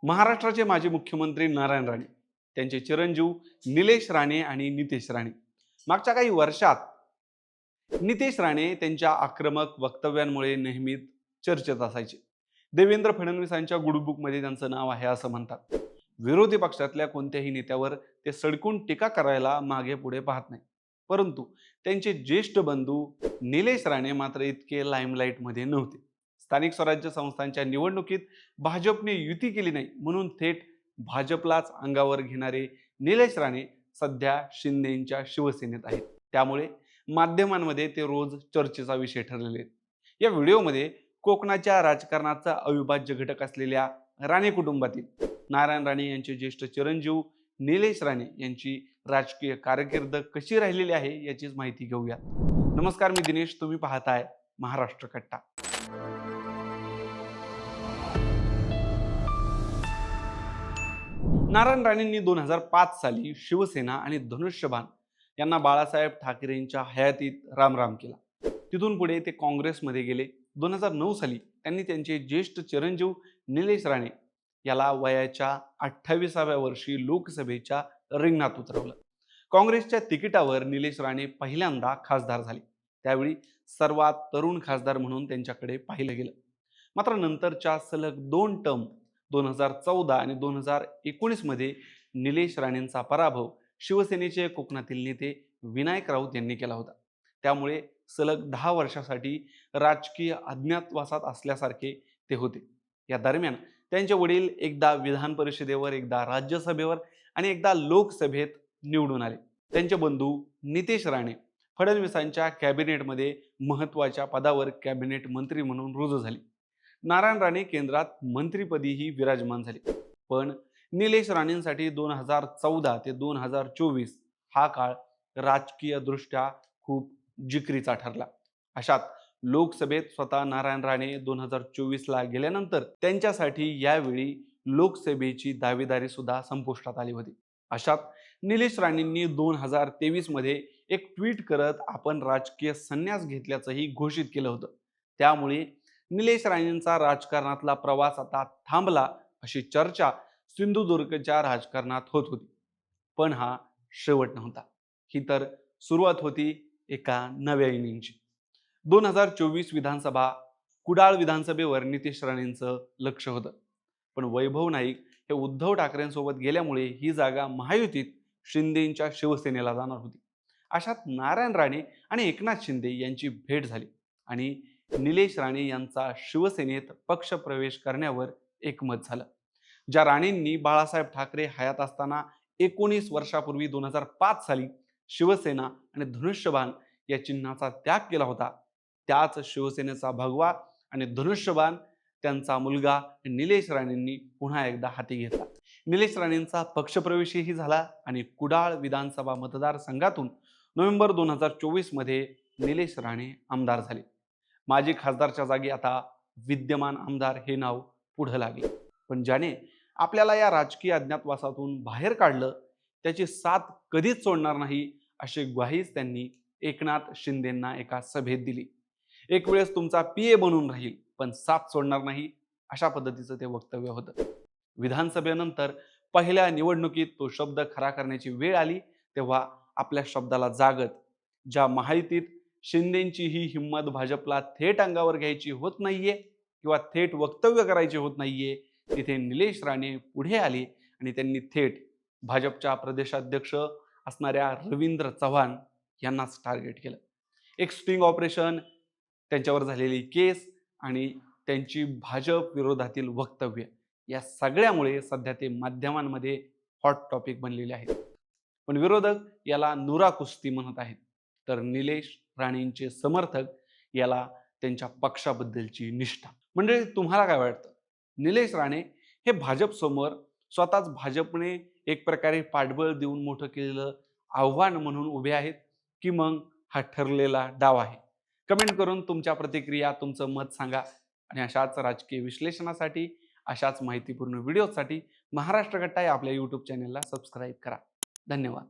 महाराष्ट्राचे माजी मुख्यमंत्री नारायण राणे, त्यांचे चिरंजीव निलेश राणे आणि नितेश राणे. मागच्या काही वर्षात नितेश राणे त्यांच्या आक्रमक वक्तव्यांमुळे नेहमीच चर्चेत असायचे. देवेंद्र फडणवीसांच्या गुडबुकमध्ये त्यांचं नाव आहे असं म्हणतात. विरोधी पक्षातल्या कोणत्याही नेत्यावर ते सडकून टीका करायला मागे पुढे पाहत नाही. परंतु त्यांचे ज्येष्ठ बंधू निलेश राणे मात्र इतके लाईमलाईटमध्ये नव्हते. स्थानिक स्वराज्य संस्थांच्या निवडणुकीत भाजपने युती केली नाही म्हणून थेट भाजपलाच अंगावर घेणारे निलेश राणे सध्या शिंदेच्या शिवसेनेत आहेत. त्यामुळे माध्यमांमध्ये ते रोज चर्चेचा विषय ठरलेले आहेत. या व्हिडिओमध्ये कोकणाच्या राजकारणाचा अविभाज्य घटक असलेल्या राणे कुटुंबातील नारायण राणे यांचे ज्येष्ठ चिरंजीव निलेश राणे यांची राजकीय कारकीर्द कशी राहिलेली आहे याचीच माहिती घेऊया. नमस्कार, मी दिनेश, तुम्ही पाहताय महाराष्ट्र कट्टा. नारायण राणेंनी 2005 साली शिवसेना आणि धनुष्यबाण यांना बाळासाहेब ठाकरेंच्या हयातीत रामराम केला. तिथून पुढे ते काँग्रेसमध्ये गेले. 2009 साली त्यांनी त्यांचे ज्येष्ठ चिरंजीव निलेश राणे याला वयाच्या 28व्या वर्षी लोकसभेच्या रिंगणात उतरवलं. काँग्रेसच्या तिकिटावर निलेश राणे पहिल्यांदा खासदार झाले. त्यावेळी सर्वात तरुण खासदार म्हणून त्यांच्याकडे पाहिलं गेलं. मात्र नंतरच्या सलग 2 टर्म 2014 आणि 2019 मध्ये निलेश राणेंचा पराभव शिवसेनेचे कोकणातील नेते विनायक राऊत यांनी केला होता. त्यामुळे सलग 10 वर्षासाठी राजकीय अज्ञातवासात असल्यासारखे ते होते. या दरम्यान त्यांचे वडील एकदा विधान परिषदेवर, एकदा राज्यसभेवर आणि एकदा लोकसभेत निवडून आले. त्यांचे बंधू नितेश राणे फडणवीसांच्या कॅबिनेटमध्ये महत्त्वाच्या पदावर कॅबिनेट मंत्री म्हणून रुजू झाले. नारायण राणे केंद्रात मंत्रीपदीही विराजमान झाले. पण निलेश राणेंसाठी 2014 ते 2024 हा काळ राजकीय दृष्ट्या खूप जिकरीचा ठरला. अशात लोकसभेत स्वतः नारायण राणे 2024ला गेल्यानंतर त्यांच्यासाठी यावेळी लोकसभेची दावेदारी सुद्धा संपुष्टात आली होती. अशात निलेश राणेंनी 2023 मध्ये एक ट्विट करत आपण राजकीय संन्यास घेतल्याचंही घोषित केलं होतं. त्यामुळे निलेश राणेंचा राजकारणातला प्रवास आता थांबला अशी चर्चा सिंधुदुर्गच्या राजकारणात होत होती. पण हा शेवट नव्हता. ही तर सुरुवात होती एका नव्या इनिंगची. 2024 विधानसभा कुडाळ विधानसभेवर नितेश राणेंचं लक्ष होतं. पण वैभव नाईक हे उद्धव ठाकरेंसोबत गेल्यामुळे ही जागा महायुतीत शिंदेच्या शिवसेनेला जाणार होती. अशात नारायण राणे आणि एकनाथ शिंदे यांची भेट झाली आणि निलेश राणे यांचा शिवसेनेत पक्षप्रवेश करण्यावर एकमत झालं. ज्या राणेंनी बाळासाहेब ठाकरे हयात असताना 19 वर्षापूर्वी 2005 साली शिवसेना आणि धनुष्यबाण या चिन्हाचा त्याग केला होता, त्याच शिवसेनेचा भगवा आणि धनुष्यबाण त्यांचा मुलगा निलेश राणेंनी पुन्हा एकदा हाती घेतला. निलेश राणेंचा पक्षप्रवेशही झाला आणि कुडाळ विधानसभा मतदारसंघातून नोव्हेंबर 2024 मध्ये निलेश राणे आमदार झाले. माजी खासदारच्या जागी आता विद्यमान आमदार हे नाव पुढे लागले. पण ज्याने आपल्याला या राजकीय अज्ञातवासातून बाहेर काढलं त्याची साथ कधीच सोडणार नाही अशी ग्वाहीच त्यांनी एकनाथ शिंदेंना एका सभेत दिली. एक वेळेस तुमचा पीए बनून राहील पण साथ सोडणार नाही, अशा पद्धतीचं ते वक्तव्य होतं. विधानसभेनंतर पहिल्या निवडणुकीत तो शब्द खरा करण्याची वेळ आली तेव्हा आपल्या शब्दाला जागत ज्या महायुतीत शिंदेची ही हिंमत भाजपला थेट अंगावर घ्यायची होत नाहीये किंवा थेट वक्तव्य करायचे होत नाहीये, तिथे निलेश राणे पुढे आले आणि त्यांनी थेट भाजपच्या प्रदेशाध्यक्ष असणाऱ्या रवींद्र चव्हाण यांनाच टार्गेट केलं. एक स्टिंग ऑपरेशन, त्यांच्यावर झालेली केस आणि त्यांची भाजप विरोधातील वक्तव्य या सगळ्यामुळे सध्या ते माध्यमांमध्ये हॉट टॉपिक बनलेले आहेत. पण विरोधक याला नुरा कुस्ती म्हणत आहेत, तर निलेश राणेंचे समर्थक याला त्यांच्या पक्षाबद्दलची निष्ठा. म्हणजे तुम्हाला काय वाटतं, निलेश राणे हे भाजप समोर स्वतःच भाजपने एक प्रकारे पाठबळ देऊन मोठं केलेलं आव्हान म्हणून उभे आहेत की मग हा ठरलेला डाव आहे? कमेंट करून तुमच्या प्रतिक्रिया, तुमचं मत सांगा. आणि अशाच राजकीय विश्लेषणासाठी, अशाच माहितीपूर्ण व्हिडिओसाठी महाराष्ट्र कट्टा या आपल्या यूट्यूब चॅनेलला सबस्क्राईब करा. धन्यवाद.